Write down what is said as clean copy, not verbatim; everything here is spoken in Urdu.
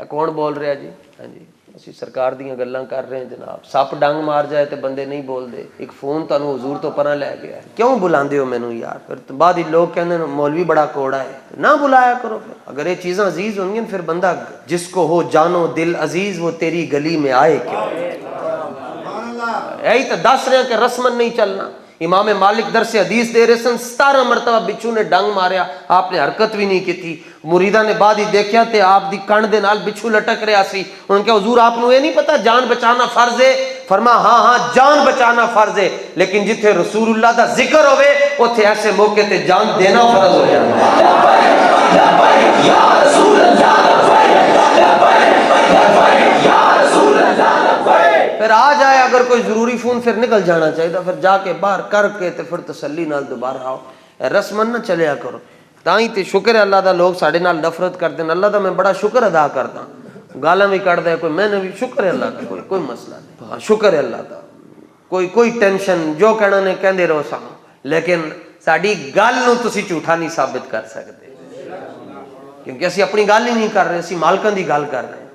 کون بول رہا جی؟ ہاں جی اسی سرکار دیاں گلاں کر رہے ہیں جناب. سپ ڈنگ مار جائے تو بندے نہیں بول دے. ایک فون تانوں حضور تو پرا لے گیا. کیوں بلاندے ہو مینوں یار؟ پھر بعد ہی لوگ کہندے نے مولوی بڑا کوڑا ہے. نہ بلایا کرو پھر. اگر یہ چیزاں عزیز ہوں گی پھر بندہ جس کو ہو جانو دل عزیز وہ تیری گلی میں آئے کیوں. یہی تو دس رہے ہیں کہ رسمن نہیں چلنا. امام مالک درس حدیث دے رہے سن 17 مرتبہ بچھو نے ڈنگ ماریا, آپ نے حرکت بھی نہیں کی تھی. مریدہ نے بعد ہی دیکھیا تے آپ دی کن دے نال بچھو لٹک رہا سی. انہوں نے کہا حضور آپ کو یہ نہیں پتا جان بچانا فرض ہے؟ فرما ہاں ہاں جان بچانا فرض ہے, لیکن جتھے رسول اللہ دا ذکر ہوئے اتھے ایسے موقع تے جان دینا فرض ہو جاتا ہے. پھر آ جائے اگر کوئی ضروری فون پھر نکل جانا چاہیے, پھر جا کے باہر کر کے تے پھر تسلی نال دوبارہ آؤ. رسمن نہ چلیا کرو. تائیں تے شکر ہے اللہ دا لوگ ساڈے نال نفرت کرتے ہیں. اللہ دا میں بڑا شکر ادا کرتا ہوں. گالاں بھی کٹ دے کوئی, میں نے بھی شکر ہے اللہ دا, کوئی مسئلہ نہیں. شکر ہے اللہ دا, کوئی ٹینشن جو کہنا نے کہندے رہو سانو, لیکن ساڈی گل نو تسی جھوٹا نہیں ثابت کر سکتے, کیونکہ اسی اپنی گل ہی نہیں کر رہے, اسی مالکاں دی گل کر رہے ہیں.